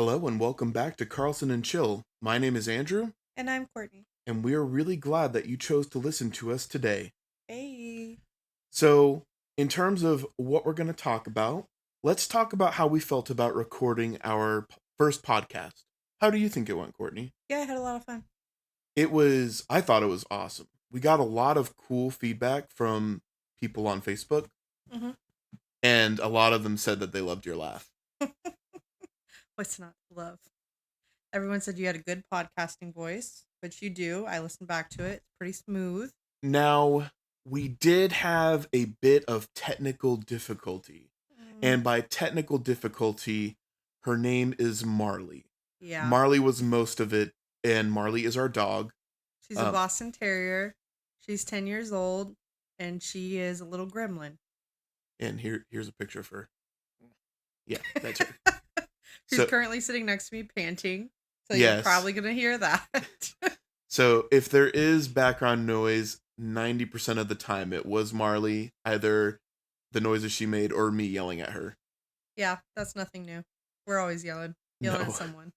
Hello and welcome back to Carlsen and Chill. My name is Andrew, And I'm Courtney. and we are really glad that you chose to listen to us today. Hey. So, in terms of what we're going to talk about, let's talk about how we felt about recording our first podcast. How do you think it went, Courtney? Yeah, I had a lot of fun. I thought it was awesome. We got a lot of cool feedback from people on Facebook, Mm-hmm. and a lot of them said that they loved your laugh. What's not to love? Everyone said you had a good podcasting voice, which you do. I listened back to it. It's pretty smooth. Now, we did have a bit of technical difficulty. Mm, And by technical difficulty, her name is Marley. yeah. Marley was most of it, and Marley is our dog. She's a Um, Boston Terrier. She's 10 years old, and she is a little gremlin. and here's a picture of her. Yeah, that's her. She's So currently sitting next to me panting, so you're yes. probably going to hear that. So if there is background noise, 90% of the time it was Marley, either the noises she made or me yelling at her. Yeah, that's nothing new. We're always yelling No. at someone.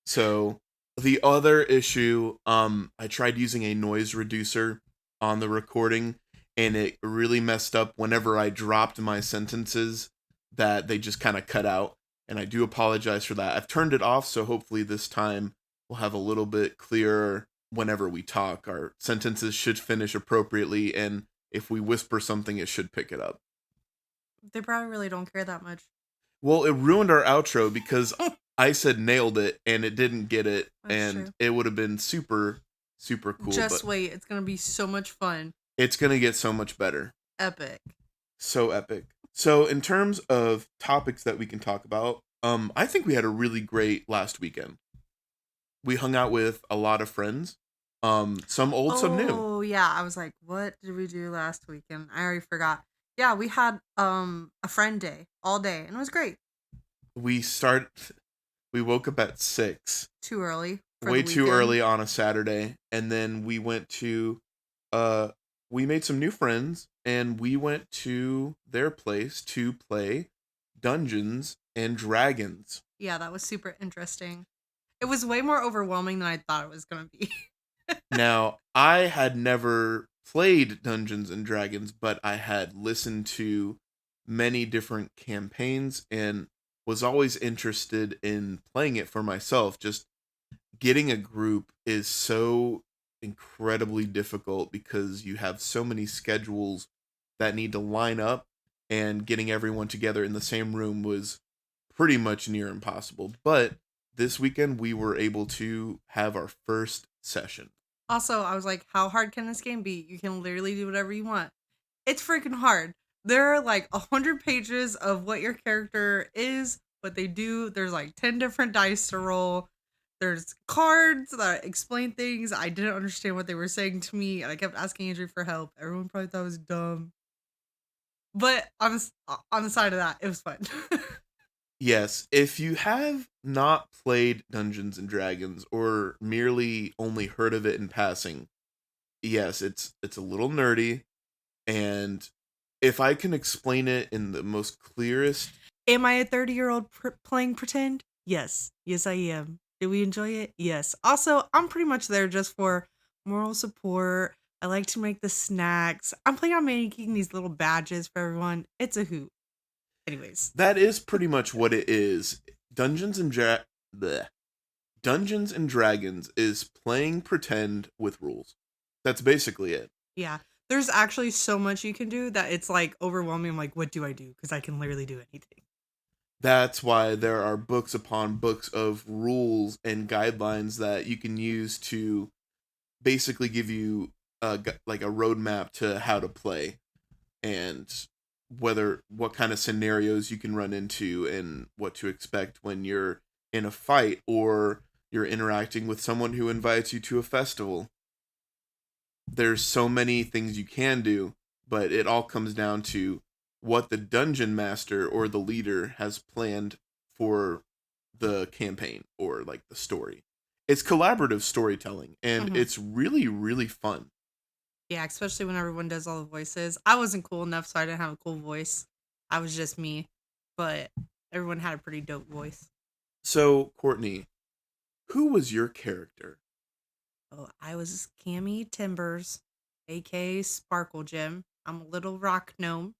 So the other issue, I tried using a noise reducer on the recording, and it really messed up whenever I dropped my sentences that they just kind of cut out. And I do apologize for that. I've turned it off, so hopefully this time we'll have a little bit clearer whenever we talk. Our sentences should finish appropriately, and if we whisper something, it should pick it up. They probably really don't care that much. Well, it ruined our outro because I said nailed it and it didn't get it, That's and true. it would have been super, super cool. Just But wait. It's going to be so much fun. it's going to get so much better. Epic. So epic. So, in terms of topics that we can talk about, I think we had a really great last weekend. We hung out with a lot of friends, some old, some new. Oh, yeah. I was like, what did we do last weekend? I already forgot. Yeah, we had a friend day all day, and it was great. We start. We woke up at 6, Too early for way the too weekend. early on a Saturday, and then we went to uh we made some new friends and we went to their place to play Dungeons and Dragons. Yeah, that was super interesting. It was way more overwhelming than I thought it was going to be. Now, I had never played Dungeons and Dragons, but I had listened to many different campaigns and was always interested in playing it for myself. Just getting a group is so incredibly difficult because you have so many schedules that need to line up, and getting everyone together in the same room was pretty much near impossible. But this weekend we were able to have our first session. Also, I was like, how hard can this game be? You can literally do whatever you want. It's freaking hard. There are like 100 pages of what your character is, what they do. There's like 10 different dice to roll. There's cards that explain things. I didn't understand what they were saying to me, and I kept asking Andrew for help. Everyone probably thought I was dumb. But on the side of that, it was fun. Yes, if you have not played Dungeons and Dragons or merely only heard of it in passing, yes, it's a little nerdy, and if I can explain it in the most clearest, Am I a 30-year-old playing pretend? Yes. Yes, I am. Did we enjoy it? Yes. Also, I'm pretty much there just for moral support. I like to make the snacks. I'm planning on making these little badges for everyone. It's a hoot. Anyways. that is pretty much what it is. Dungeons and bleh. Dungeons and Dragons is playing pretend with rules. That's basically it. Yeah. There's actually so much you can do that it's like overwhelming. I'm like, what do I do? Because I can literally do anything. That's why there are books upon books of rules and guidelines that you can use to basically give you like a roadmap to how to play, and what kind of scenarios you can run into and what to expect when you're in a fight or you're interacting with someone who invites you to a festival. There's so many things you can do, but it all comes down to what the dungeon master or the leader has planned for the campaign or like the story. It's collaborative storytelling, and Mhm. it's really, really fun. Yeah, especially when everyone does all the voices. I wasn't cool enough, so I didn't have a cool voice. I was just me, but everyone had a pretty dope voice. So, Courtney, who was your character? Oh, I was Cammy Timbers, aka Sparkle Gem. I'm a little rock gnome.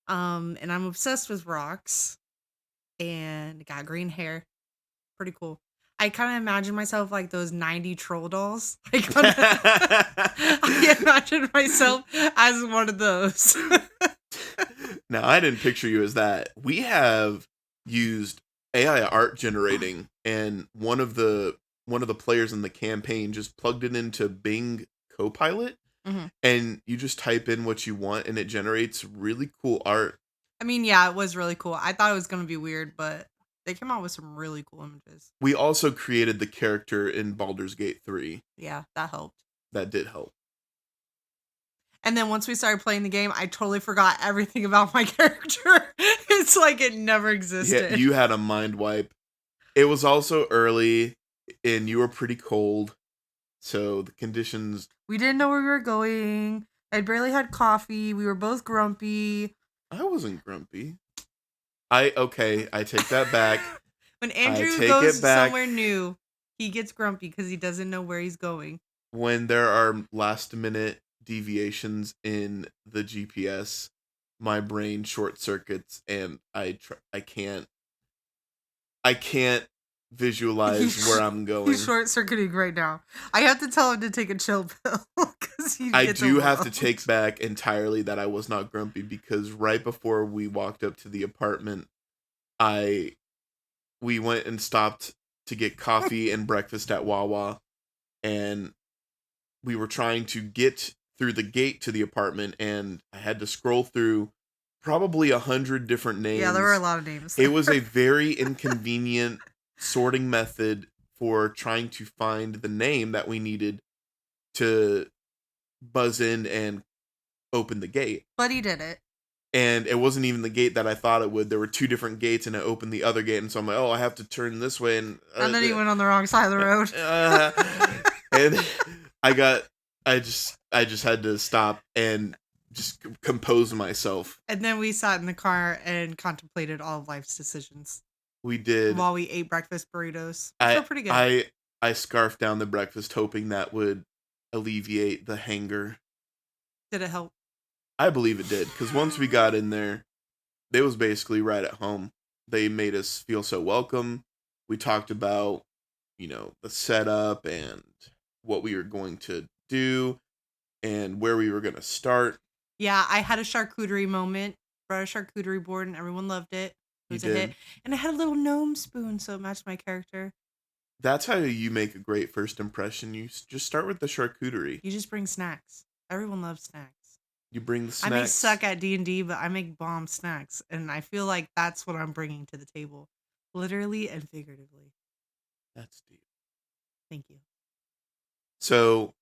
And I'm obsessed with rocks and got green hair. Pretty cool. I kind of imagine myself like those 90 troll dolls. I imagine myself as one of those. Now, I didn't picture you as that. We have used AI art generating, and one of the players in the campaign just plugged it into Bing Copilot, Mhm. and you just type in what you want, and it generates really cool art. I mean, yeah, it was really cool. I thought it was going to be weird, but they came out with some really cool images. We also created the character in Baldur's Gate 3. Yeah, that helped. That did help. And then once we started playing the game, I totally forgot everything about my character. It's like it never existed. Yeah, you had a mind wipe. It was also early, and you were pretty cold, so the conditions. We didn't know where we were going. I barely had coffee. We were both grumpy. I wasn't grumpy. I take that back. When Andrew take goes it back. somewhere new, he gets grumpy because he doesn't know where he's going. When there are last minute deviations in the GPS, my brain short circuits, and I can't visualize where I'm going. He's short circuiting right now. I have to tell him to take a chill pill because I do have to take back entirely that I was not grumpy, because right before we walked up to the apartment, we went and stopped to get coffee and breakfast at Wawa, and we were trying to get through the gate to the apartment, and I had to scroll through probably 100 different names. Yeah, there were a lot of names. It was a very inconvenient sorting method for trying to find the name that we needed to buzz in and open the gate. But he did it. And it wasn't even the gate that I thought it would. There were two different gates, and it opened the other gate, and so I'm like, oh, I have to turn this way. And then he went on the wrong side of the road. And I just had to stop and just compose myself. And then we sat in the car and contemplated all of life's decisions. We did. While we ate breakfast burritos. They were pretty good. I scarfed down the breakfast, hoping that would alleviate the hanger. Did it help? I believe it did, because once we got in there, it was basically right at home. They made us feel so welcome. We talked about, the setup and what we were going to do and where we were going to start. Yeah, I had a charcuterie moment. Brought a charcuterie board and everyone loved it. It was a hit. And I had a little gnome spoon, so it matched my character. That's how you make a great first impression. You just start with the charcuterie. You just bring snacks. Everyone loves snacks. You bring the snacks. I may suck at D&D, but I make bomb snacks. And I feel like that's what I'm bringing to the table. Literally and figuratively. That's deep. Thank you. So,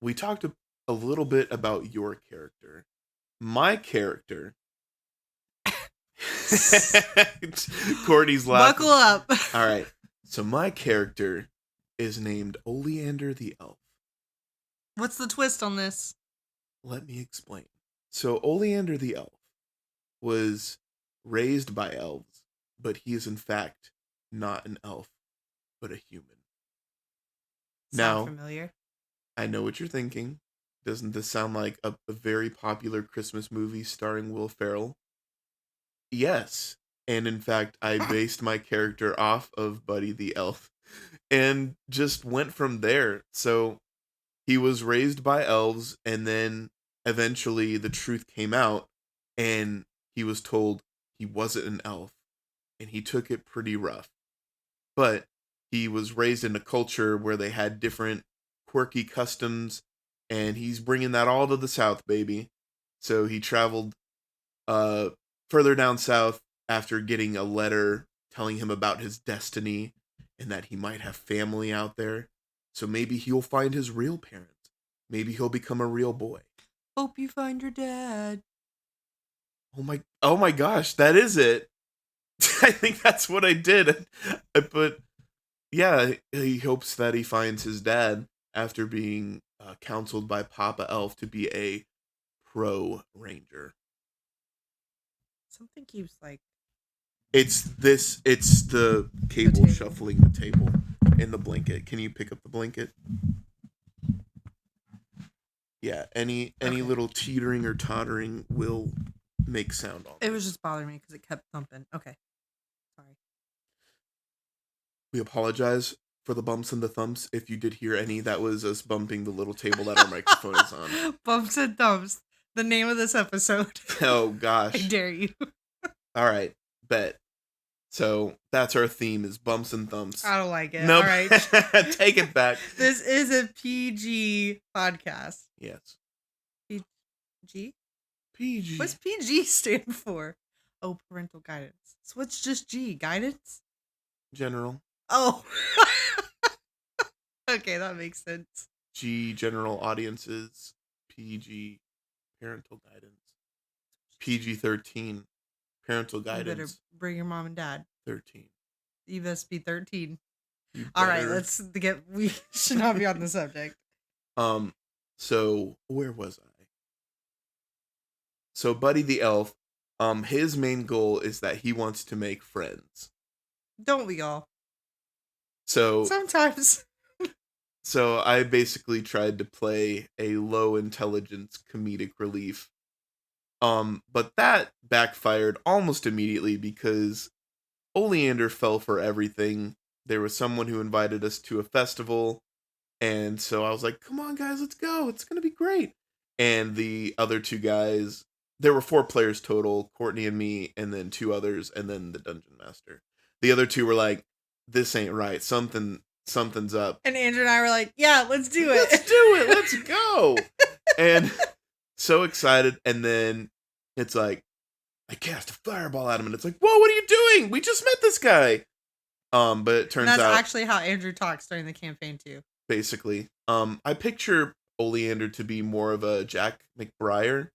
we talked a little bit about your character. My character. Courtney's laughing. Buckle up. All right. So, my character is named Oleander the Elf. What's the twist on this? Let me explain. So, Oleander the Elf was raised by elves, but he is in fact not an elf, but a human. Sound familiar? I know what you're thinking. Doesn't this sound like a very popular Christmas movie starring Will Ferrell? Yes. And in fact, I based my character off of Buddy the Elf and just went from there. So he was raised by elves, and then eventually the truth came out, and he was told he wasn't an elf, and he took it pretty rough. But he was raised in a culture where they had different quirky customs, and he's bringing that all to the South, baby. So he traveled further down south after getting a letter telling him about his destiny and that he might have family out there. So maybe he'll find his real parents. Maybe he'll become a real boy. Hope you find your dad. Oh my gosh, that is it. I think that's what I did. But yeah, he hopes that he finds his dad after being counseled by Papa Elf to be a pro ranger. Something keeps It's the cable table. shuffling the table in the blanket. Can you pick up the blanket? Yeah, any Okay. little teetering or tottering will make sound on It this. was just bothering me because it kept thumping. Okay. Sorry. We apologize for the bumps and the thumps. If you did hear any, that was us bumping the little table that our microphone is on. Bumps and Thumps. The name of this episode. Oh I gosh. dare you. All right, bet. So that's our theme is bumps and thumps. I don't like it. Nope. All right. Take it back. This is a PG podcast. Yes. PG? PG. What's PG stand for? Oh, parental guidance. So what's just G? Guidance? General. Oh. Okay, that makes sense. G, general audiences. PG, parental guidance. PG-13, parental You better guidance. bring your mom and dad. 13. You must be 13. You All right, better- we should not be on the subject. So where was I? So Buddy the Elf, his main goal is that he wants to make friends. Don't we all? So Sometimes. So I basically tried to play a low intelligence comedic relief. But that backfired almost immediately because Oleander fell for everything. There was someone who invited us to a festival, and so I was like, "Come on, guys, let's go. It's gonna be great." And the other two guys, there were 4 players total, Courtney and me, and then 2 others, and then the dungeon master. The other 2 were like, "This ain't right. Something's up." And Andrew and I were like, yeah, let's do it. Let's do it. Let's go. And so excited. And then it's like, I cast a fireball at him. And it's like, whoa, what are you doing? We just met this guy. But it turns And that's out actually how Andrew talks during the campaign too. basically, I picture Oleander to be more of a Jack McBriar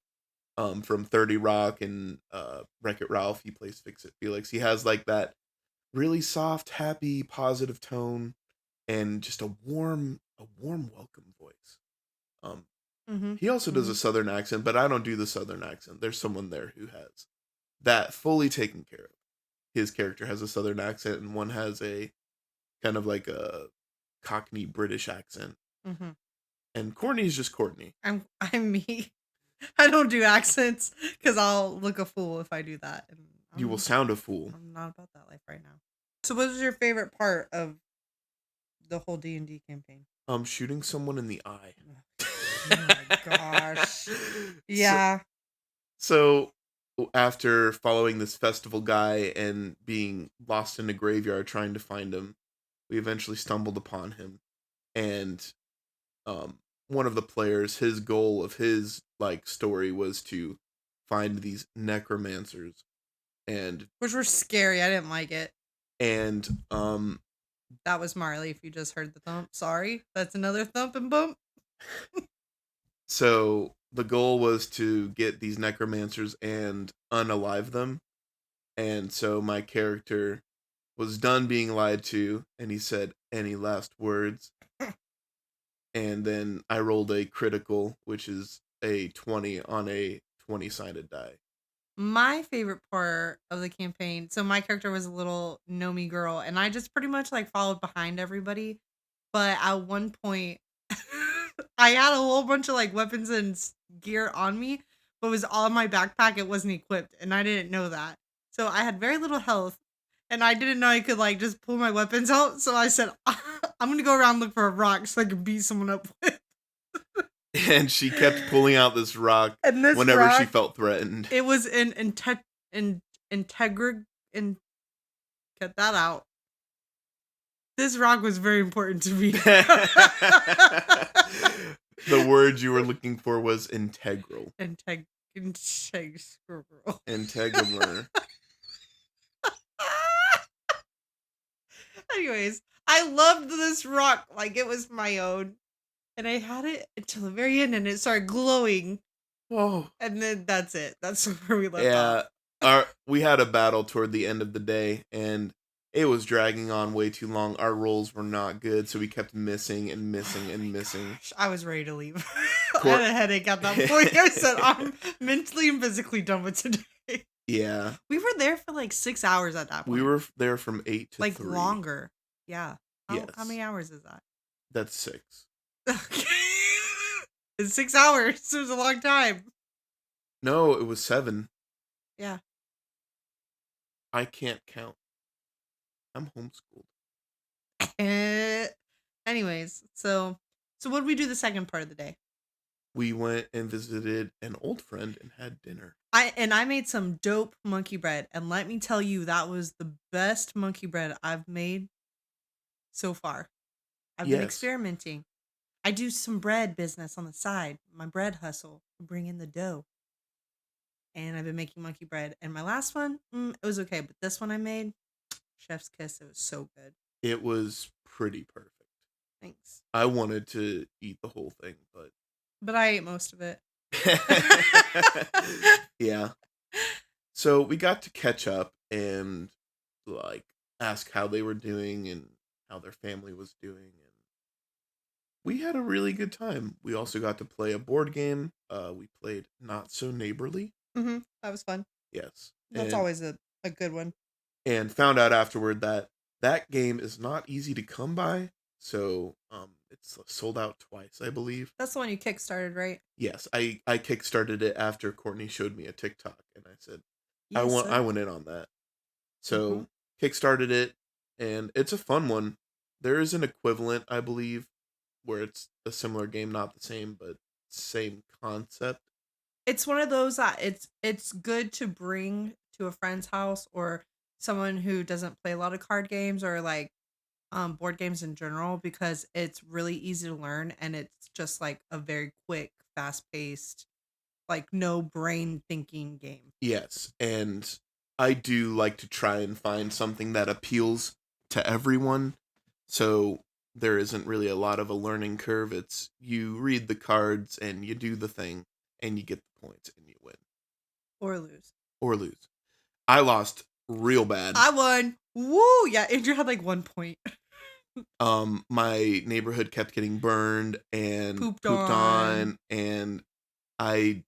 from 30 Rock and Wreck-It Ralph. He plays Fix-It Felix. He has like that really soft, happy, positive tone and just a warm welcome voice. He also does a southern accent, but I don't do the southern accent. There's someone there who has that fully taken care of. His character has a southern accent, and one has a kind of like a Cockney British accent. And Courtney's just Courtney. I'm me. I don't do accents because I'll look a fool if I do that. And You will sound a fool. I'm not about that life right now. So, what was your favorite part of the whole D&D campaign? Shooting someone in the eye. Oh my gosh. Yeah. So after following this festival guy and being lost in a graveyard trying to find him, we eventually stumbled upon him. And one of the players, his goal of his like story was to find these necromancers, and Which were scary. I didn't like it. and That was Marley. If you just heard the thump, sorry. That's another thump and bump. so the goal was to get these necromancers and unalive them. And so my character was done being lied to, and he said, "Any last words?" And then I rolled a critical, which is a 20 on a 20-sided die. My favorite part of the campaign, so my character was a little know-me girl, and I just pretty much like followed behind everybody. But at one point, I had a whole bunch of like weapons and gear on me, but it was all in my backpack. It wasn't equipped, and I didn't know that. So I had very little health, and I didn't know I could like just pull my weapons out. So I said, I'm gonna go around look for a rock so I can beat someone up with. And she kept pulling out this rock And this whenever rock, she felt threatened. it was in cut that out. This rock was very important to me. The word you were looking for was integral. Integular. Anyways, I loved this rock like it was my own. And I had it until the very end and it started glowing. Oh. And then that's it. That's where we left off. We had a battle toward the end of the day, and it was dragging on way too long. Our rolls were not good, so we kept missing and missing and missing. Gosh, I was ready to leave. I had a headache at that point. I said, I'm mentally and physically done with today. Yeah. We were there for like 6 hours at that We point. were there from 8 to Like 3. longer. Yeah. How Yes. many hours is that? That's 6. Okay. It's 6 hours. It was a long time. No, it was 7. Yeah. I can't count. I'm homeschooled. Anyways, so what did we do the second part of the day? We went and visited an old friend and had dinner. I made some dope monkey bread, and let me tell you, that was the best monkey bread I've made so far. I've been Yes. experimenting. I do some bread business on the side, my bread hustle, to bring in the dough. And I've been making monkey bread. And my last one, it was okay, but this one I made, chef's kiss. It was so good. It was pretty perfect. Thanks. I wanted to eat the whole thing, But I ate most of it. yeah. So we got to catch up and like ask how they were doing and how their family was doing, and we had a really good time. We also got to play a board game. We played Not So Neighborly. That was fun. Yes. That's always a good one. And found out afterward that that game is not easy to come by. So it's sold out twice, I believe. That's the one you kickstarted, right? Yes, I kickstarted it after Courtney showed me a TikTok, and I said Yes, I went in on that. So kickstarted it, and it's a fun one. There is an equivalent, I believe, where it's a similar game, not the same, but same concept. It's one of those that it's good to bring to a friend's house or someone who doesn't play a lot of card games or like board games in general, because it's really easy to learn and it's just like a very quick, fast-paced, like no brain thinking game. Yes, and I do like to try and find something that appeals to everyone. So there isn't really a lot of a learning curve. It's you read the cards and you do the thing and you get the points and you win. Or lose. Or lose. I lost real bad. I won. Woo! Yeah, Andrew had like 1 point. My neighborhood kept getting burned and Pooped on, and I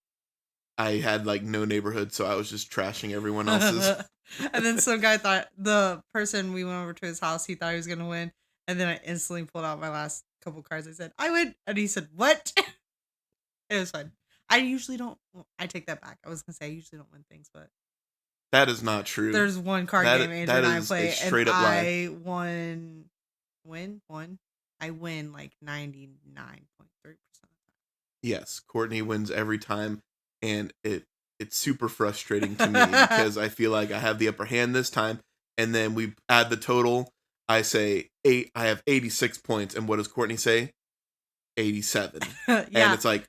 had like no neighborhood, so I was just trashing everyone else's. And then some guy thought, the person we went over to his house, he thought he was gonna win, and then I instantly pulled out my last couple cards. I said, "I win," and he said, "What?" It was fun. I usually don't. Well, I take that back. I was gonna say I usually don't win things, but That is not true. there's one card game Andrew and I play, and I won. I win like 99.3% of the time. Yes, Courtney wins every time, and it's super frustrating to me because I feel like I have the upper hand this time, and then we add the total. I say 8. I have 86 points, and what does Courtney say? 87. Yeah. And it's like,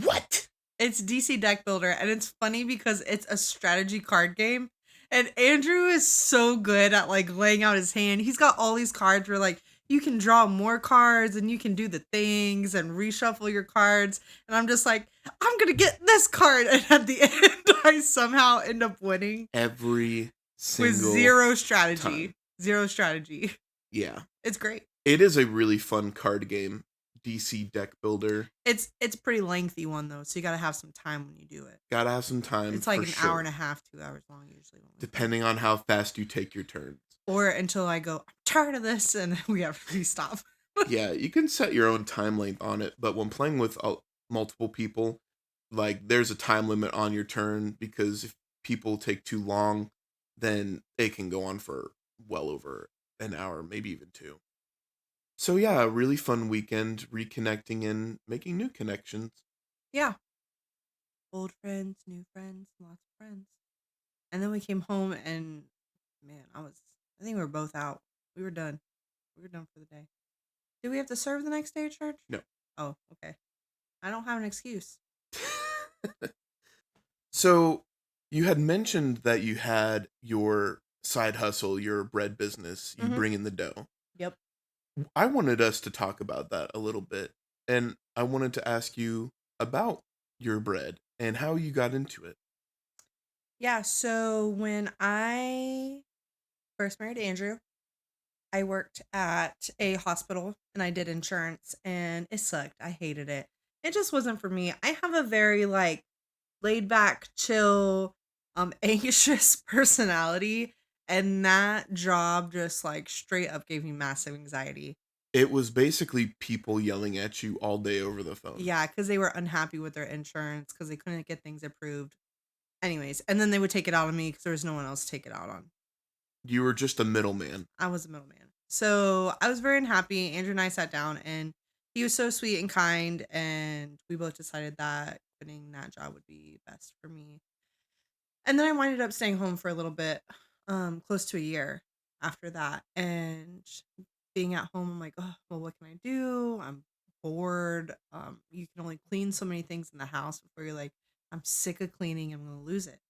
what? It's DC Deck Builder, and it's funny because it's a strategy card game, and Andrew is so good at like laying out his hand. He's got all these cards where like you can draw more cards and you can do the things and reshuffle your cards, and I'm just like, I'm gonna get this card, and at the end I somehow end up winning Every single with zero strategy. time. Zero strategy. Yeah. It's great. It is a really fun card game. DC Deck Builder. It's pretty lengthy one though, so you gotta have some time when you do it. Gotta have some time. It's like an hour and a half, 2 hours long usually. Depending on how fast you take your turns. Or until I go, I'm tired of this, and we have to stop. Yeah, you can set your own time length on it, but when playing with multiple people, like there's a time limit on your turn, because if people take too long, then it can go on for well over an hour, maybe even 2. So yeah, a really fun weekend, reconnecting and making new connections. Yeah. Old friends, new friends, lots of friends. And then we came home and man, I think we were both out. We were done. We were done for the day. Did we have to serve the next day at church? No. Oh, okay. I don't have an excuse. So you had mentioned that you had your side hustle, your bread business, you bring in the dough. Yep. I wanted us to talk about that a little bit, and I wanted to ask you about your bread and how you got into it. Yeah, so when I first married Andrew, I worked at a hospital and I did insurance, and it sucked. I hated it. It just wasn't for me. I have a very like laid back, chill, anxious personality, and that job just like straight up gave me massive anxiety. It was basically people yelling at you all day over the phone. Yeah, because they were unhappy with their insurance because they couldn't get things approved. Anyways, and then they would take it out on me because there was no one else to take it out on. You were just a middleman. I was a middleman. So I was very unhappy. Andrew and I sat down and he was so sweet and kind. And we both decided that quitting that job would be best for me. And then I winded up staying home for a little bit, close to a year after that. And being at home, I'm like, oh, well, what can I do? I'm bored. You can only clean so many things in the house before you're like, I'm sick of cleaning. I'm going to lose it.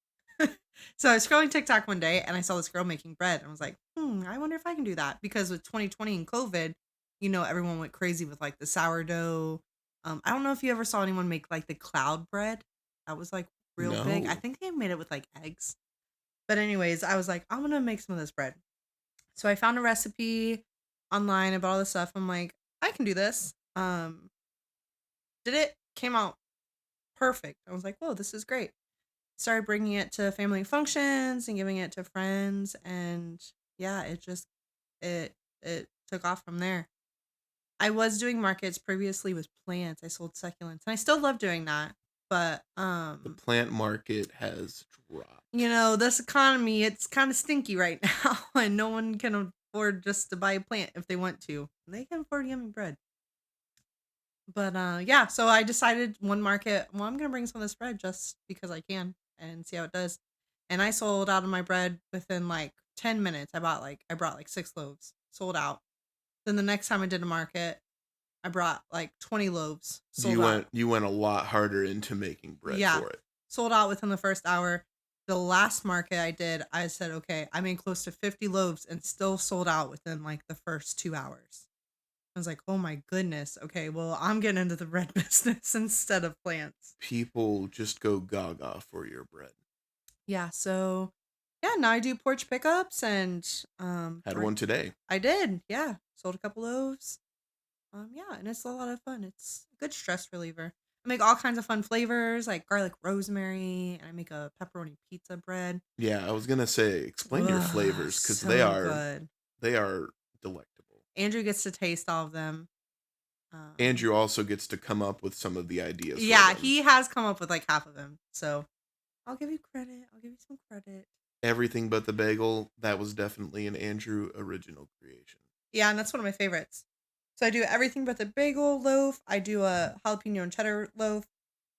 So I was scrolling TikTok one day and I saw this girl making bread. And I was like, I wonder if I can do that. Because with 2020 and COVID, everyone went crazy with like the sourdough. I don't know if you ever saw anyone make like the cloud bread. That was like real big. I No. think they made it with like eggs. But anyways, I was like, I'm gonna make some of this bread. So I found a recipe online about all this stuff. I'm like, I can do this. Did it, came out perfect. I was like, whoa, this is great. Started bringing it to family functions and giving it to friends, and yeah, it took off from there. I was doing markets previously with plants. I sold succulents, and I still love doing that. But The plant market has dropped. this economy, it's kind of stinky right now, and no one can afford just to buy a plant if they want to. They can afford yummy bread. But yeah, so I decided one market, well, I'm gonna bring some of this bread just because I can and see how it does. And I sold out of my bread within like 10 minutes. I brought like 6 loaves, sold out. Then the next time I did a market, I brought like 20 loaves, sold out. You went a lot harder into making bread Yeah, for it. sold out within the first hour. The last market I did, I said, okay, I made close to 50 loaves and still sold out within like the first 2 hours. I was like, oh my goodness. Okay, well, I'm getting into the bread business instead of plants. People just go gaga for your bread. Yeah, so yeah, now I do porch pickups and Had one today. I did, yeah. Sold a couple loaves. Yeah, and it's a lot of fun. It's a good stress reliever. I make all kinds of fun flavors like garlic rosemary, and I make a pepperoni pizza bread. Yeah, I was gonna say, explain your Ugh, flavors because so good. they are delectable. Andrew gets to taste all of them. Andrew also gets to come up with some of the ideas. Yeah, for them. he has come up with like half of them. So I'll give you credit. I'll give you some credit. Everything but the bagel, that was definitely an Andrew original creation. Yeah, and that's one of my favorites. So I do everything but the bagel loaf. I do a jalapeno and cheddar loaf,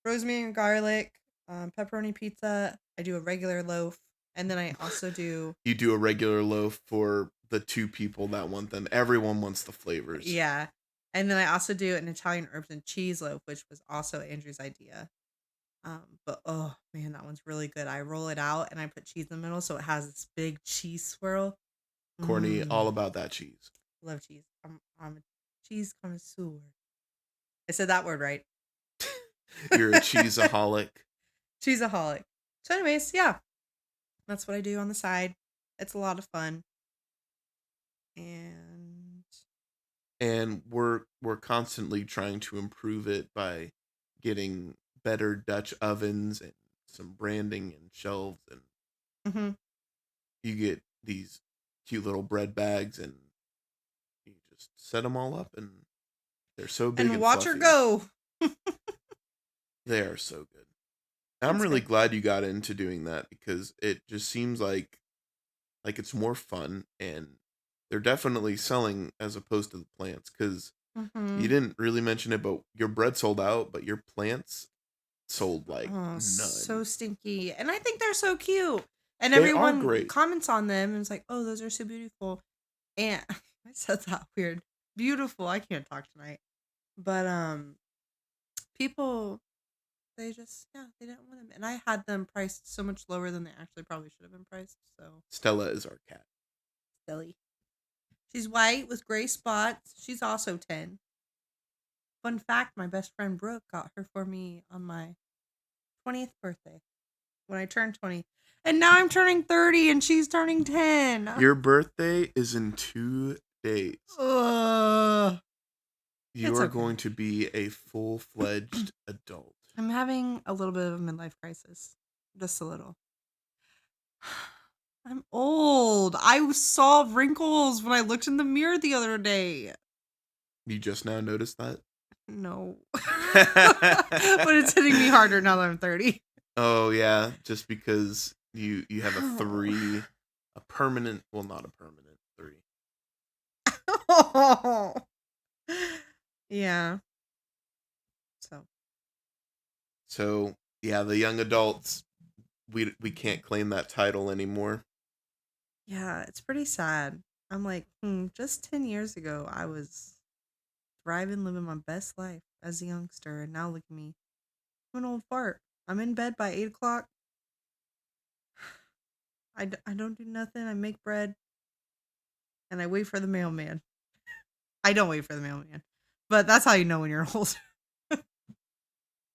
rosemary and garlic, pepperoni pizza. I do a regular loaf, and then I also do You do a regular loaf for the 2 people that want them. Everyone wants the flavors. yeah, and then I also do an Italian herbs and cheese loaf, which was also Andrew's idea. But oh man, that one's really good. I roll it out and I put cheese in the middle, so it has this big cheese swirl. Courtney, Mm, all about that cheese. love cheese. I'm a cheese connoisseur. I said that word right. You're a cheeseaholic. Cheeseaholic. So, anyways, yeah, that's what I do on the side. It's a lot of fun, and And we're constantly trying to improve it by getting better Dutch ovens and some branding and shelves, and hmm you get these cute little bread bags and you just set them all up and they're so big and watch her fluffy. go. They are so good. I'm That's really good. glad you got into doing that because it just seems like it's more fun, and they're definitely selling as opposed to the plants because you hmm didn't really mention it, but your bread sold out, but your plants sold like Oh, so none. stinky, and I think they're so cute. And They are everyone great. comments on them and it's like, "Oh, those are so beautiful." And I said that weird. Beautiful. I can't talk tonight. But people, they just, yeah, they didn't want them, and I had them priced so much lower than they actually probably should have been priced. So Stella is our cat. silly. She's white with gray spots. She's also 10. Fun fact, my best friend Brooke got her for me on my 20th birthday when I turned 20. And now I'm turning 30 and she's turning 10. Your birthday is in 2 days. Ugh. You It's are okay. going to be a full-fledged adult. I'm having a little bit of a midlife crisis. Just a little. I'm old. I saw wrinkles when I looked in the mirror the other day. You just now noticed that? No. But it's hitting me harder now that I'm 30. Oh yeah, just because you have a 3, a permanent, well, not a permanent 3. Yeah. So, So yeah, the young adults, we can't claim that title anymore. yeah, it's pretty sad. I'm like, just 10 years ago, I was thriving, living my best life as a youngster. And now look at me. I'm an old fart. I'm in bed by 8 o'clock. I don't do nothing. I make bread and I wait for the mailman. I don't wait for the mailman, but that's how you know when you're old.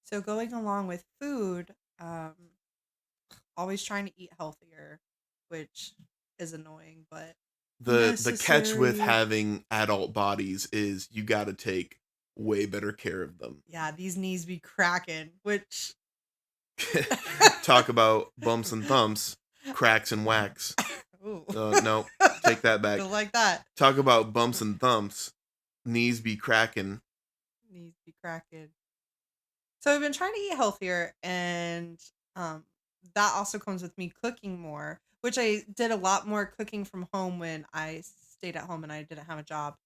So going along with food, always trying to eat healthier, which is annoying, but The catch with necessary. having adult bodies is you got to take way better care of them. Yeah, these knees be cracking, which Talk about bumps and thumps, cracks and whacks. Ooh. No, take that back. Don't like that. Talk about bumps and thumps, knees be cracking. Knees be cracking. So I've been trying to eat healthier, and that also comes with me cooking more, which I did a lot more cooking from home when I stayed at home and I didn't have a job.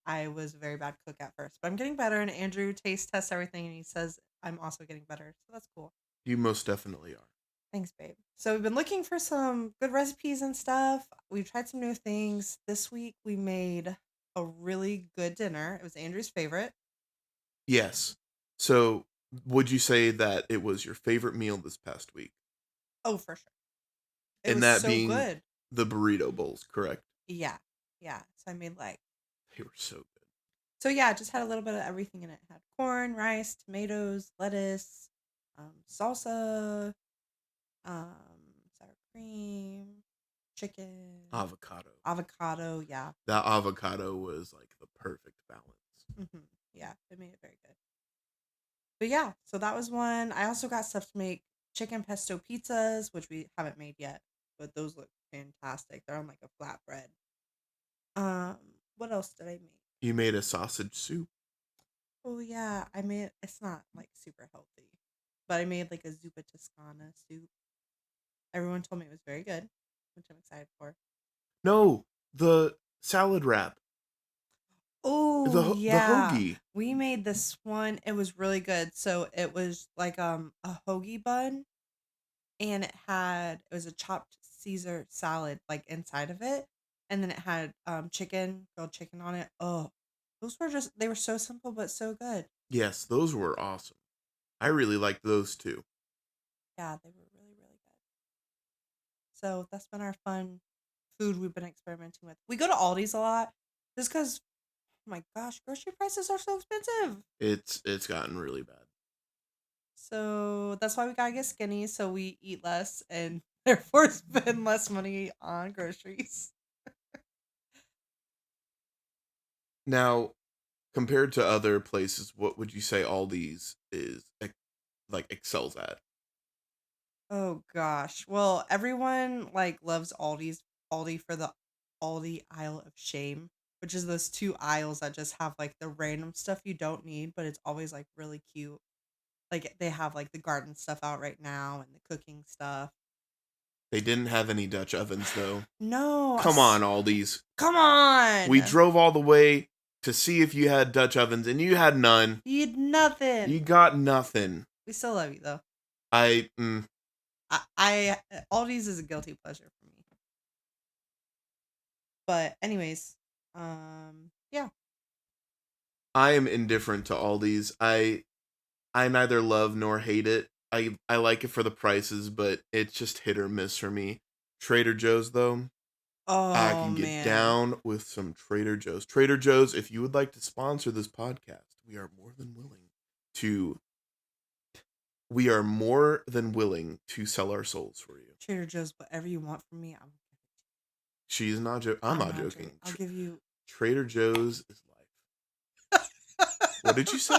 I was a very bad cook at first, but I'm getting better. And Andrew taste tests everything, and he says I'm also getting better, so that's cool. You most definitely are. Thanks, babe. So we've been looking for some good recipes and stuff. We've tried some new things. This week we made a really good dinner. It was Andrew's favorite. Yes. So, would you say that it was your favorite meal this past week? Oh, for sure. It And was that so being good. the burrito bowls, correct? Yeah. Yeah. So I made like, They were so good. so yeah, just had a little bit of everything in it. Had corn, rice, tomatoes, lettuce, salsa, um, sour cream, chicken, avocado. Yeah. That avocado was like the perfect balance. Yeah. It made it very good. But yeah, so that was one. I also got stuff to make chicken pesto pizzas, which we haven't made yet, but those look fantastic. They're on like a flatbread. Um, what else did I make? You made a sausage soup. Oh yeah, I made it's not like super healthy, but I made like a zuppa toscana soup. Everyone told me it was very good, which I'm excited for. No, the salad wrap. Oh The yeah. hoagie. We made this one. It was really good. So it was like a hoagie bun, and it was a chopped Caesar salad like inside of it, and then it had grilled chicken on it. Oh, those were they were so simple but so good. Yes, those were awesome. I really liked those too. Yeah, they were really really good. So that's been our fun food we've been experimenting with. We go to Aldi's a lot just because, oh my gosh, grocery prices are so expensive. It's gotten really bad. So that's why we gotta get skinny so we eat less and therefore spend less money on groceries. Now, compared to other places, what would you say Aldi's is like excels at? Oh gosh. Well, everyone like loves Aldi for the Aldi aisle of shame, which is those two aisles that just have like the random stuff you don't need, but it's always like really cute. Like they have like the garden stuff out right now and the cooking stuff. They didn't have any Dutch ovens though. No, Come on, Aldi's. come on. We drove all the way to see if you had Dutch ovens, and you had none. You had nothing. You got nothing. We still love you though. I I Aldi's is a guilty pleasure for me. But anyways, yeah. I am indifferent to Aldi's. I neither love nor hate it. I like it for the prices, but it's just hit or miss for me. Trader Joe's though, I Oh can get man. down with some Trader Joe's. Trader Joe's, if you would like to sponsor this podcast, we are more than willing to sell our souls for you. Trader Joe's, whatever you want from me, She's not joking. I'm not joking. I'll give you. Trader Joe's is life. What did you say?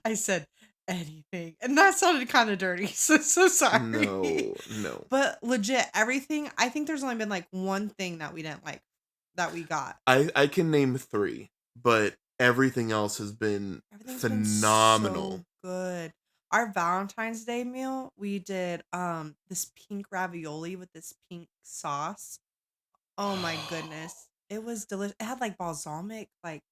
I said anything. And that sounded kind of dirty. So sorry. No. But legit, everything, I think there's only been like one thing that we didn't like that we got. I can name 3, but everything else has been Everything's been phenomenal. so good. Our Valentine's Day meal, we did this pink ravioli with this pink sauce. Oh my goodness. It was delicious. It had like balsamic like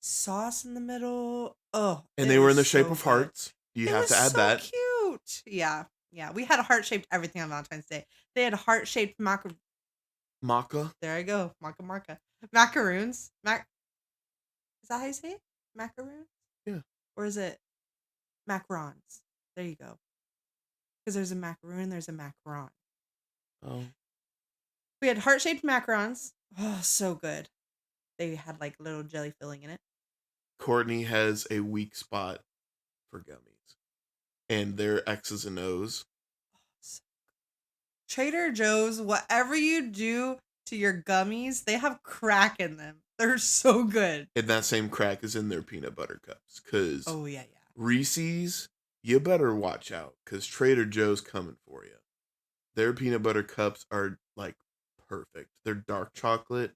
sauce in the middle. Oh, And it they were in was the shape so of good. hearts. You It have was to add so that. cute. Yeah. Yeah. We had a heart-shaped everything on Valentine's Day. They had heart-shaped Maca? there I go. Marca. Macaroons. Is that how you say it? Macaroons? Yeah. Or is it macarons? There you go. Because there's a macaroon, there's a macaron. Oh. We had heart-shaped macarons. Oh, so good. They had like little jelly filling in it. Courtney has a weak spot for gummies. And their X's and O's. Trader Joe's, whatever you do to your gummies, they have crack in them. They're so good. And that same crack is in their peanut butter cups. Because Oh, yeah. Reese's, you better watch out. Because Trader Joe's coming for you. Their peanut butter cups are like perfect. They're dark chocolate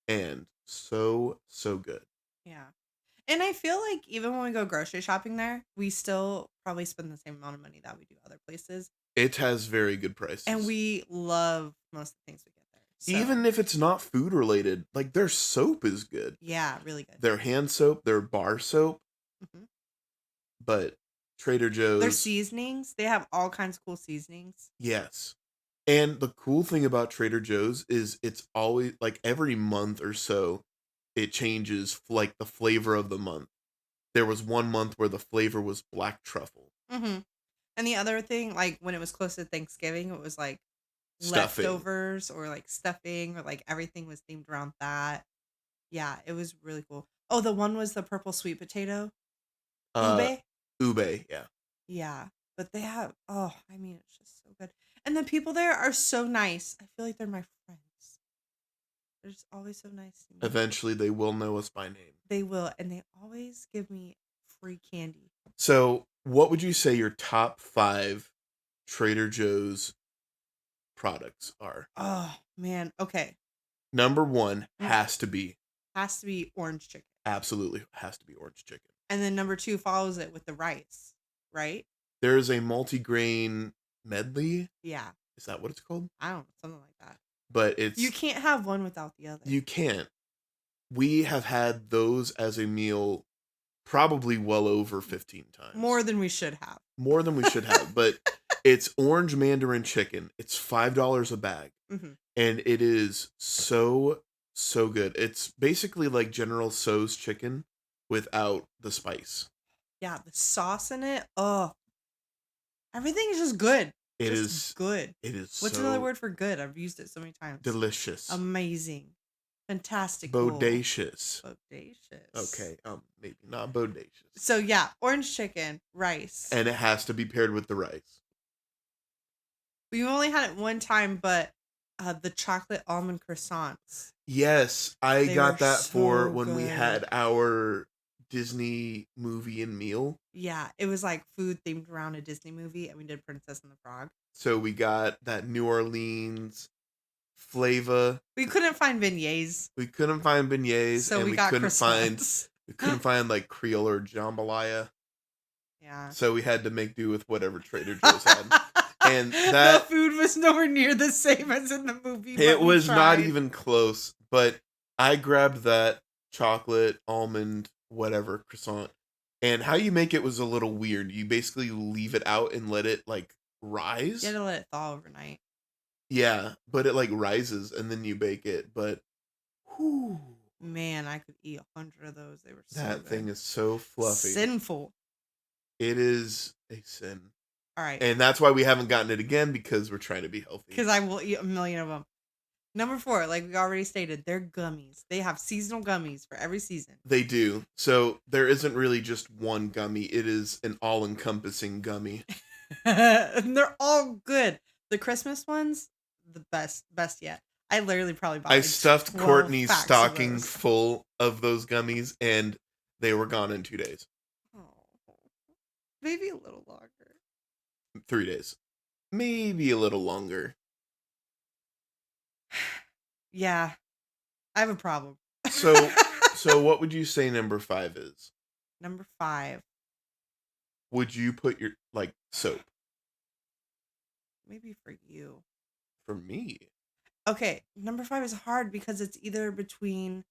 and so good. Yeah. And I feel like even when we go grocery shopping there, we still probably spend the same amount of money that we do other places. It has very good prices. And we love most of the things we get there. So, even if it's not food related, like their soap is good. Yeah, really good. Their hand soap, their bar soap. Mm-hmm. But Trader Joe's. Their seasonings, they have all kinds of cool seasonings. Yes. And the cool thing about Trader Joe's is it's always like every month or so, it changes like the flavor of the month. There was one month where the flavor was black truffle. Mm-hmm. And the other thing, like when it was close to Thanksgiving, it was like Stuffing. leftovers or like stuffing or like everything was themed around that. Yeah, it was really cool. Oh, the one was the purple sweet potato. Ube, yeah. Yeah, but they have, oh, I mean, it's just so good. And the people there are so nice. I feel like they're my friends. They're just always so nice to me. Eventually, they will know us by name. They will, and they always give me free candy. So, what would you say your top 5 Trader Joe's products are? Oh, man. Okay. Number 1 has to be orange chicken. Absolutely has to be orange chicken. And then number 2 follows it with the rice, right? There is a multigrain medley. Yeah. Is that what it's called? I don't know, something like that. But it's... You can't have one without the other. You can't. We have had those as a meal probably well over 15 times. More than we should have. More than we should have. But it's orange mandarin chicken. It's $5 a bag. Mm-hmm. And it is so good. It's basically like General Tso's chicken without the spice. Yeah, the sauce in it. Oh, everything is just good. It just is good. It is. What's another word for good? I've used it so many times. Delicious. Amazing. Fantastic. Bodacious. Bodacious. Okay. Maybe not bodacious. So yeah, orange chicken, rice. And it has to be paired with the rice. We've only had it one time, but the chocolate almond croissants. Yes, they got that so for when good. we had our Disney movie and meal. Yeah, it was like food themed around a Disney movie, and we did Princess and the Frog. So we got that New Orleans flavor. We couldn't find beignets. So and we got couldn't croissants. find like Creole or jambalaya. Yeah. So we had to make do with whatever Trader Joe's had. And that the food was nowhere near the same as in the movie. It was not even close, but I grabbed that chocolate almond whatever croissant. And how you make it was a little weird. You basically leave it out and let it like rise. You had to let it thaw overnight. Yeah, but it like rises and then you bake it. But whew, man, I could eat 100 of those. They were so that good. thing is so fluffy. Sinful. It is a sin. All right. And that's why we haven't gotten it again, because we're trying to be healthy. Because I will eat a million of them. Number 4, like we already stated, they're gummies. They have seasonal gummies for every season. They do. So there isn't really just one gummy. It is an all-encompassing gummy. And they're all good. The Christmas ones, the best yet. I literally probably bought I like stuffed 12 Courtney's packs of stocking those. full of those gummies, and they were gone in 2 days. Oh. Maybe a little longer. 3 days. Maybe a little longer. Yeah, I have a problem. So what would you say number 5 is? Number 5. Would you put your, like, soap? Maybe for you. For me? Okay, number 5 is hard because it's either between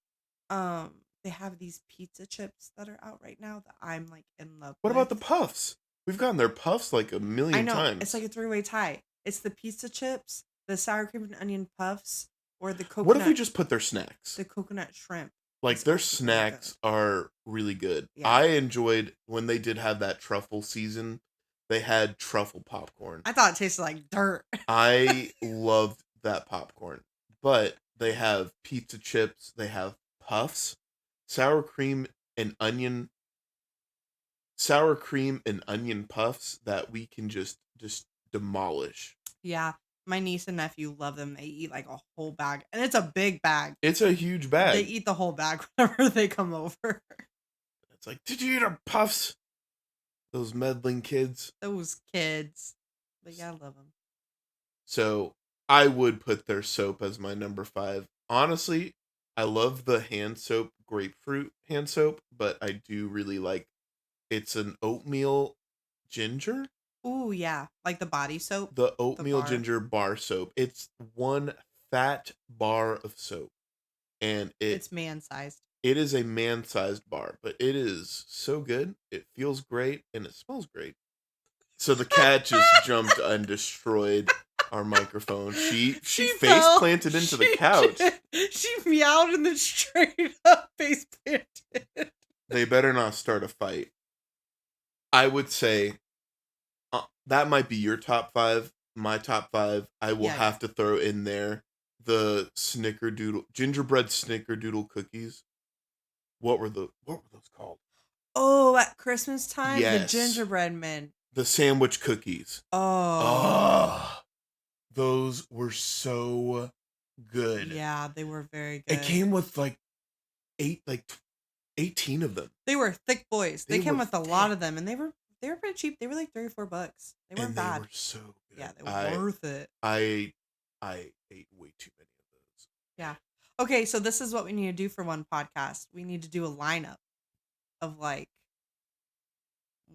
they have these pizza chips that are out right now that I'm like in love What with. about the puffs? We've gotten their puffs like a I million know, times. it's like a three-way tie. It's the pizza chips, the sour cream and onion puffs, or the What if we coconut just put their snacks? the coconut shrimp. Like, is their also really good. snacks are really good. Yeah. I enjoyed when they did have that truffle season. They had truffle popcorn. I thought it tasted like dirt. I loved that popcorn. But they have pizza chips, they have puffs, sour cream and onion puffs that we can just demolish. Yeah, my niece and nephew love them. They eat like a whole bag, and it's a big bag. It's a huge They bag. eat the whole bag whenever they come over. It's like, did you eat our puffs? Those meddling kids. Those kids. But yeah, I love them. So I would put their soap as my number 5. Honestly, I love the hand soap, grapefruit hand soap, but I do really like, it's an oatmeal ginger. Ooh, yeah. Like the body soap. The oatmeal bar. ginger bar soap. It's one fat bar of soap. And It's man-sized. it is a man-sized bar, but it is so good. It feels great and it smells great. So the cat just jumped and destroyed our microphone. She face fell. planted into the couch. She meowed and then straight up face planted. They better not start a fight. I would say that might be your top 5. My top 5, I will have to throw in there the snickerdoodle gingerbread snickerdoodle cookies. What were those called? Oh, at Christmas time, Yes. the gingerbread men. The sandwich cookies. Oh. Those were so good. Yeah, they were very good. It came with like 18 of them. They were thick boys. They came were with a lot of them, and they were pretty cheap. They were like $3 or $4. They weren't bad. They were so good. Yeah, they were worth it. I ate way too many of those. Yeah. Okay, so this is what we need to do for one podcast. We need to do a lineup of like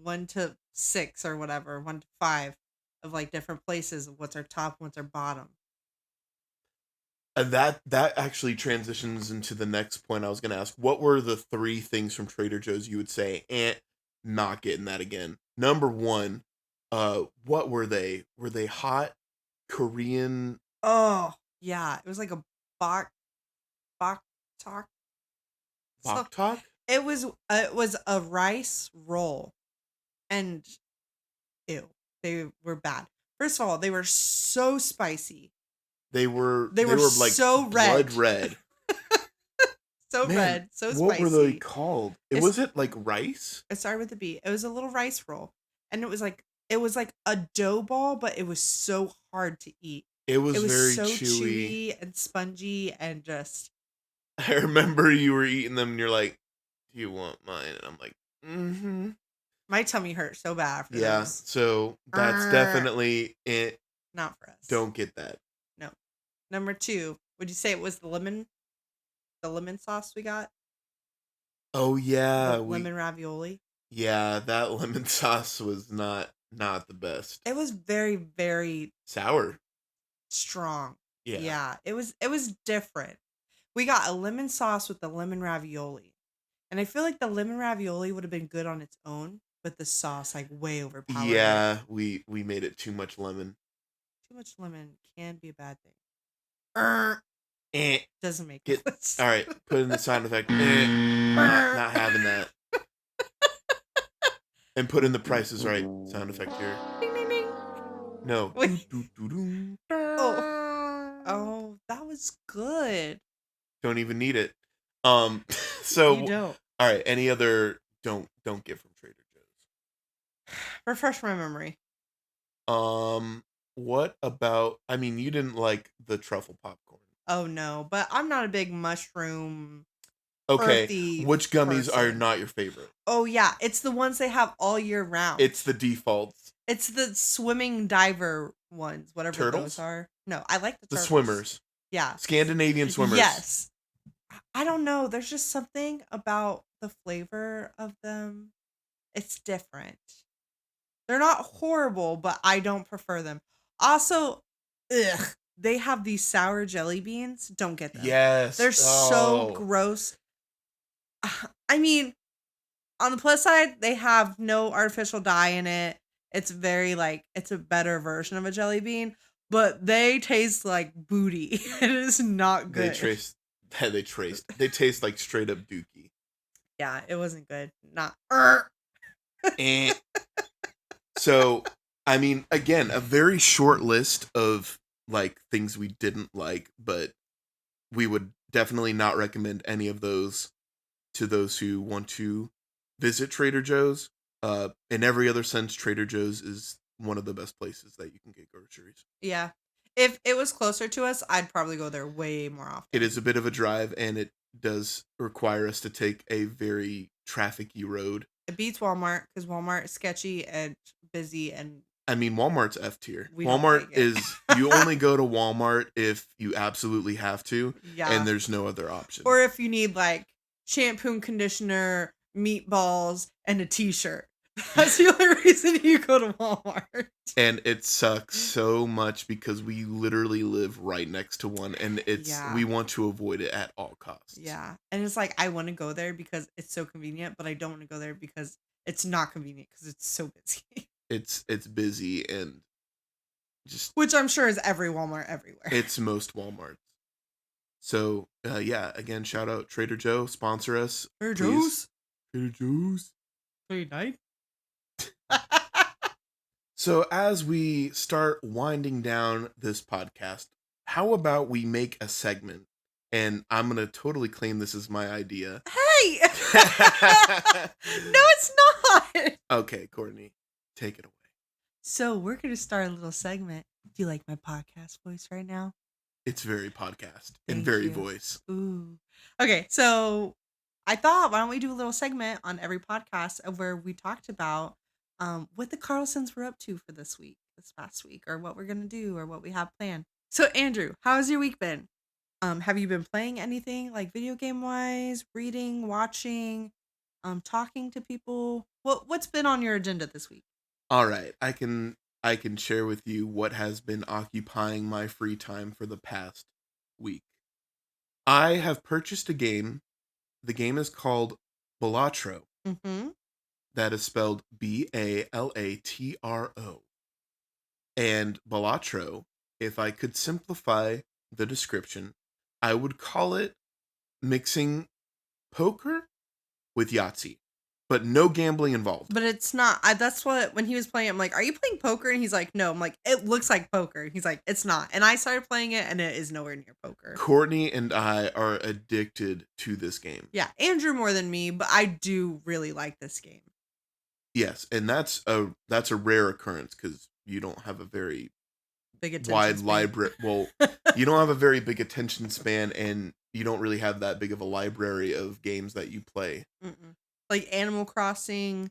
1 to 6 or whatever, 1 to 5 of like different places of what's our top, what's our bottom. And that actually transitions into the next point I was going to ask. What were the 3 things from Trader Joe's you would say, not getting that again? Number 1, what were they? Were they hot Korean? Oh, yeah. It was like a bok talk. Bok talk? It was a rice roll. And ew, they were bad. First of all, they were so spicy. They were like so red. blood red. So Man, red, so spicy. What were they called? Was it like rice? It started with a B. It was a little rice roll. And it was like a dough ball, but it was so hard to eat. It was very so chewy and spongy and just. I remember you were eating them and you're like, do you want mine? And I'm like, mm-hmm. My tummy hurt so bad for yeah, those. so that's definitely it. Not for us. Don't get that. No. Number 2, would you say it was the lemon sauce we got? Oh yeah, lemon ravioli. Yeah, that lemon sauce was not the best. It was very, very sour. Strong. Yeah. Yeah, it was different. We got a lemon sauce with the lemon ravioli. And I feel like the lemon ravioli would have been good on its own, but the sauce like way overpowered. Yeah, we made it too much lemon. Too much lemon can be a bad thing. Doesn't make sense. All right, put in the sound effect. Not having that. And put in the Price is Right sound effect here. Ding, ding, ding. No. Oh, that was good. Don't even need it. So you don't. All right, any other don't get from Trader Joe's? Refresh my memory. What about, I mean, you didn't like the truffle popcorn. Oh no, but I'm not a big mushroom Okay, earthy which gummies are person. not your favorite? Oh yeah, it's the ones they have all year round. It's the defaults. It's the swimming diver ones, whatever those Turtles? are. No, I like the The turtles. swimmers. Yeah. Scandinavian swimmers. Yes. I don't know. There's just something about the flavor of them. It's different. They're not horrible, but I don't prefer them. Also, ugh, they have these sour jelly beans. Don't get them. Yes. They're so gross. I mean, on the plus side, they have no artificial dye in it. It's very it's a better version of a jelly bean, but they taste like booty. It is not good. They taste like straight up dookie. Yeah, it wasn't good. Not. Eh. So, I mean, again, a very short list of like things we didn't like, but we would definitely not recommend any of those to those who want to visit Trader Joe's. In every other sense, Trader Joe's is one of the best places that you can get groceries. Yeah. If it was closer to us, I'd probably go there way more often. It is a bit of a drive, and it does require us to take a very trafficy road. It beats Walmart because Walmart is sketchy and busy, and I mean, Walmart's F tier. we don't Walmart like it. is, you only go to Walmart if you absolutely have to, yeah. and there's no other option. Or if you need like shampoo and conditioner, meatballs, and a t-shirt. That's the only reason you go to Walmart. And it sucks so much because we literally live right next to one, and we want to avoid it at all costs. Yeah. And it's like, I want to go there because it's so convenient, but I don't want to go there because it's not convenient because it's so busy. It's busy and just... Which I'm sure is every Walmart everywhere. It's most Walmarts. So, yeah, again, shout out Trader Joe. Sponsor us. Trader Joe's? Trader Joe's. Pretty nice. So as we start winding down this podcast, how about we make a segment? And I'm going to totally claim this is my idea. Hey! No, it's not! Okay, Courtney, take it away. So we're going to start a little segment. Do you like my podcast voice right now? It's very podcast and Thank very you. voice. Ooh. Okay, so I thought, why don't we do a little segment on every podcast of where we talked about what the Carlsens were up to for this past week, or what we're going to do, or what we have planned. So, Andrew, how's your week been? Have you been playing anything, like video game wise, reading, watching, talking to people? What's been on your agenda this week? All right, I can share with you what has been occupying my free time for the past week. I have purchased a game. The game is called Balatro. Mm-hmm. That is spelled Balatro. And Balatro, if I could simplify the description, I would call it mixing poker with Yahtzee, but no gambling involved. But it's not. That's what, when he was playing, I'm like, are you playing poker? And he's like, no. I'm like, it looks like poker. And he's like, it's not. And I started playing it, and it is nowhere near poker. Courtney and I are addicted to this game. Yeah, Andrew more than me, but I do really like this game. Yes, and that's a rare occurrence because you don't have a very big wide library. Well, you don't have a very big attention span, and you don't really have that big of a library of games that you play. Mm-mm. Like Animal Crossing,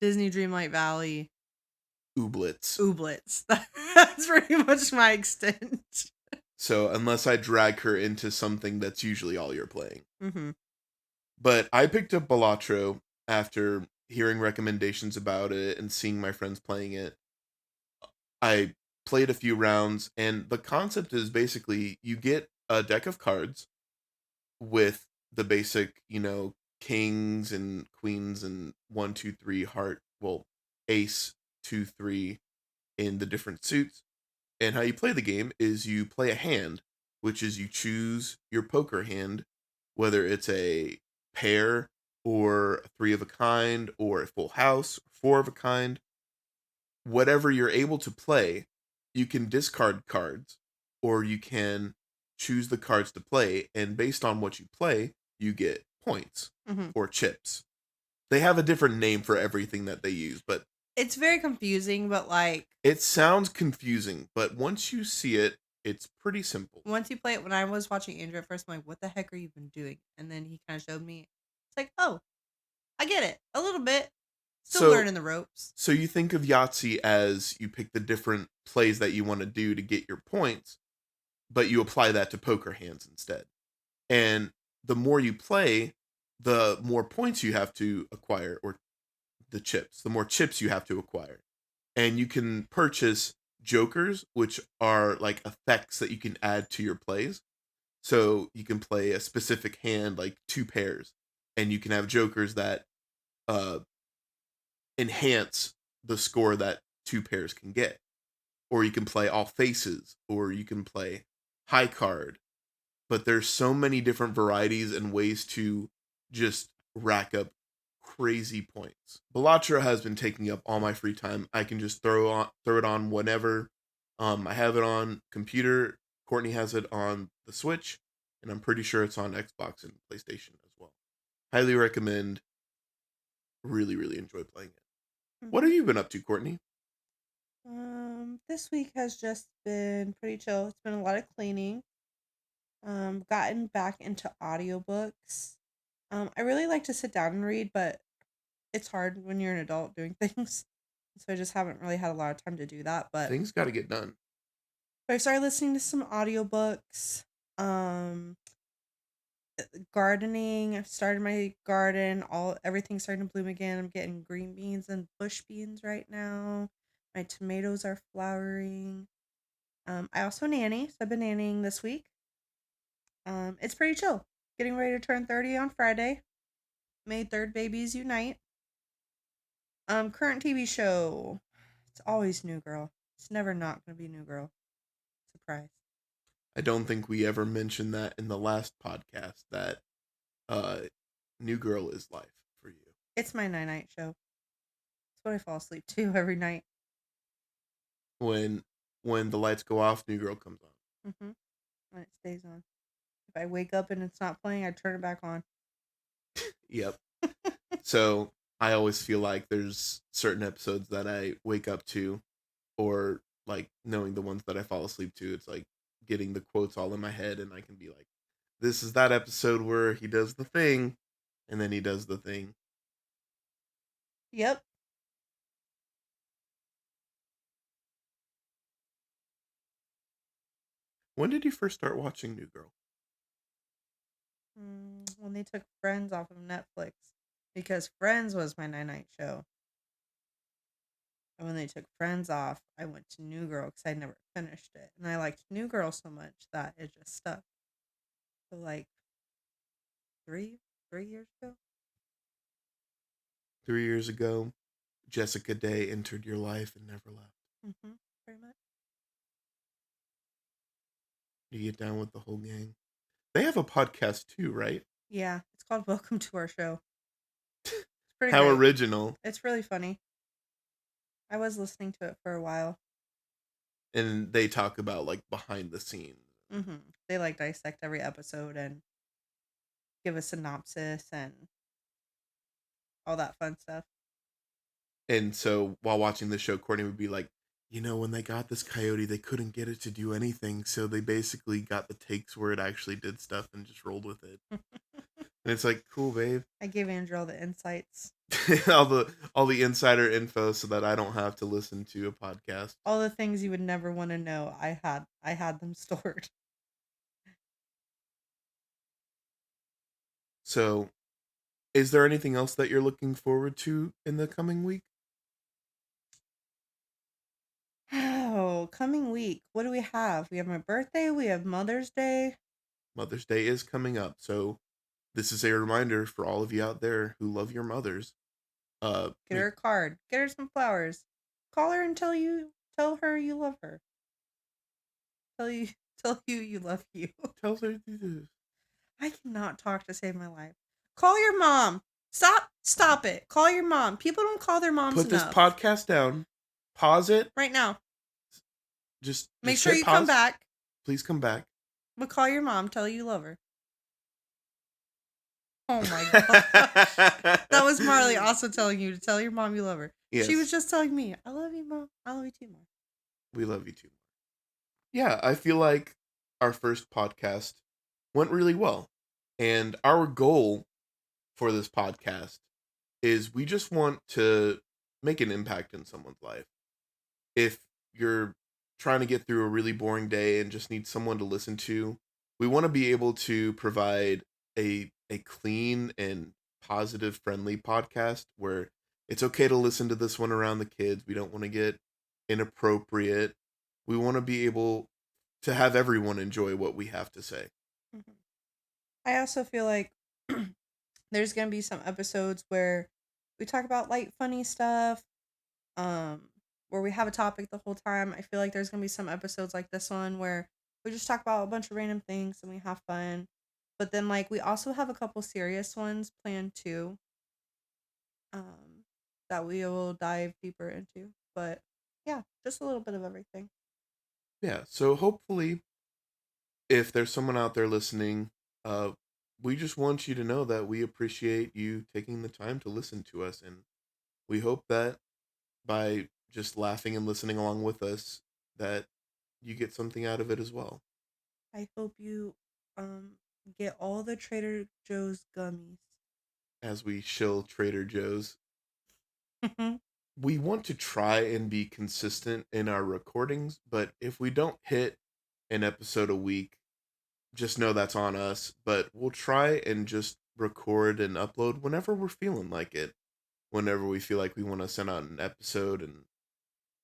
Disney Dreamlight Valley, Ooblets. That's pretty much my extent. So unless I drag her into something, that's usually all you're playing. Mm-hmm. But I picked up Balatro after hearing recommendations about it and seeing my friends playing it. I played a few rounds, and the concept is basically you get a deck of cards with the basic, kings and queens and 1, 2, 3 heart, ace, 2, 3 in the different suits. And how you play the game is you play a hand, which is you choose your poker hand, whether it's a pair or a 3 of a kind or a full house, 4 of a kind. Whatever you're able to play, you can discard cards, or you can choose the cards to play, and based on what you play, you get points or chips. They have a different name for everything that they use, but it's very confusing, but it sounds confusing, but once you see it, It's pretty simple. Once you play it, when I was watching Andrew at first, I'm like, what the heck are you even doing? And then he kind of showed me. It's like, oh, I get it. A little bit. Still learning the ropes. So you think of Yahtzee as you pick the different plays that you want to do to get your points, but you apply that to poker hands instead. And the more you play, the more points you have to acquire, or the more chips you have to acquire. And you can purchase jokers, which are like effects that you can add to your plays. So you can play a specific hand, like 2 pairs, and you can have jokers that uh, enhance the score that 2 pairs can get. Or you can play all faces, or you can play high card. But there's so many different varieties and ways to just rack up crazy points. Bellatra has been taking up all my free time. I can just throw it on whenever. I have it on computer. Courtney has it on the Switch, and I'm pretty sure it's on Xbox and PlayStation as well. Highly recommend. Really, really enjoy playing it. What have you been up to, Courtney? This week has just been pretty chill. It's been a lot of cleaning. Gotten back into audiobooks. I really like to sit down and read, but it's hard when you're an adult doing things. So I just haven't really had a lot of time to do that. But things got to get done. I started listening to some audiobooks. Gardening. I've started my garden. Everything's starting to bloom again. I'm getting green beans and bush beans right now. My tomatoes are flowering. I also nanny, so I've been nannying this week. It's pretty chill. Getting ready to turn 30 on Friday. May 3rd babies unite. Current TV show. It's always New Girl. It's never not gonna be New Girl. Surprise. I don't think we ever mentioned that in the last podcast, that New Girl is life for you. It's my night show. It's what I fall asleep to every night. When the lights go off, New Girl comes on. And it stays on. If I wake up and it's not playing, I turn it back on. Yep. So I always feel like there's certain episodes that I wake up to, or like knowing the ones that I fall asleep to. It's like getting the quotes all in my head, and I can be like, this is that episode where he does the thing, and then he does the thing. Yep. When did you first start watching New Girl? When they took Friends off of Netflix. Because Friends was my night show. And when they took Friends off, I went to New Girl because I never finished it. And I liked New Girl so much that it just stuck. So like 3 years ago? 3 years ago, Jessica Day entered your life and never left. Pretty much. You get down with the whole gang. They have a podcast too, right? Yeah, it's called Welcome to Our Show. It's pretty How great. original. It's really funny. I was listening to it for a while. And they talk about like behind the scenes. They like dissect every episode and give a synopsis and all that fun stuff. And so while watching the show, Courtney would be like, when they got this coyote, they couldn't get it to do anything. So they basically got the takes where it actually did stuff and just rolled with it. And it's like, cool, babe. I gave Andrew all the insights. all the insider info so that I don't have to listen to a podcast. All the things you would never want to know, I had them stored. So, is there anything else that you're looking forward to in the coming week? Oh, coming week. What do we have? We have my birthday. We have Mother's Day. Mother's Day is coming up. So, this is a reminder for all of you out there who love your mothers. Get her a card. Get her some flowers. Call her and tell her you love her. Tell you you love you. Tell her to do this. I cannot talk to save my life. Call your mom. Stop it. Call your mom. People don't call their moms enough. Put this podcast down. Pause it. Right now. Just make sure you come back. Please come back. But call your mom. Tell her you love her. Oh my god. That was Marley also telling you to tell your mom you love her. Yes. She was just telling me, I love you, Mom. I love you too, Mom. We love you too. Yeah, I feel like our first podcast went really well. And our goal for this podcast is we just want to make an impact in someone's life. If you're trying to get through a really boring day and just need someone to listen to, we want to be able to provide a clean and positive friendly podcast where it's okay to listen to this one around the kids. We don't want to get inappropriate. We want to be able to have everyone enjoy what we have to say. Mhm. I also feel like there's gonna be some episodes where we talk about light, funny stuff, where we have a topic the whole time. I feel like there's gonna be some episodes like this one where we just talk about a bunch of random things and we have fun. But then like we also have a couple serious ones planned too, um, that we will dive deeper into. But yeah, just a little bit of everything. Yeah, so hopefully if there's someone out there listening, uh we just want you to know that we appreciate you taking the time to listen to us, and we hope that by just laughing and listening along with us that you get something out of it as well. I hope you um get all the Trader Joe's gummies. As we shill Trader Joe's, we want to try and be consistent in our recordings, but if we don't hit an episode a week, just know that's on us. But we'll try and just record and upload whenever we're feeling like it, whenever we feel like we want to send out an episode, and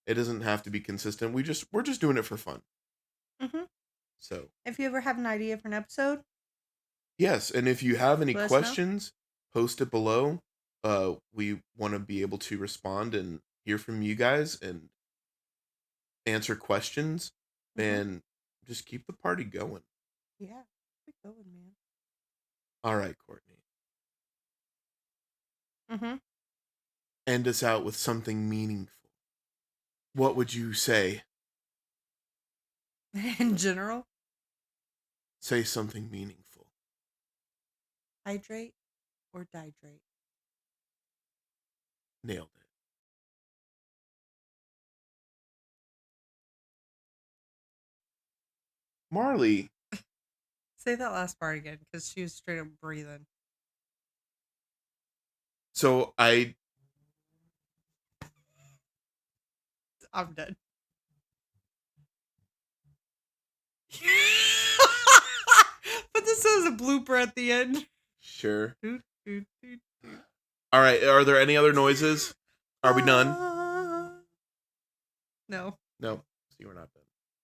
it doesn't have to be consistent. We're just doing it for fun. Mm-hmm. So If you ever have an idea for an episode, yes, and if you have any let us know. questions, post it below. We want to be able to respond and hear from you guys and answer questions, Mm-hmm. and just keep the party going. Yeah, keep it going, man. All right, Courtney. Mm-hmm. End us out with something meaningful. What would you say? In general, Say something meaningful. hydrate or dihydrate. Nailed it. Marley. Say that last part again, because she was straight up breathing. So I I'm dead. But this is a blooper at the end. sure. Doot, doot, doot, doot. All right. Are there any other noises? Are we done? No. No. See, we're not done.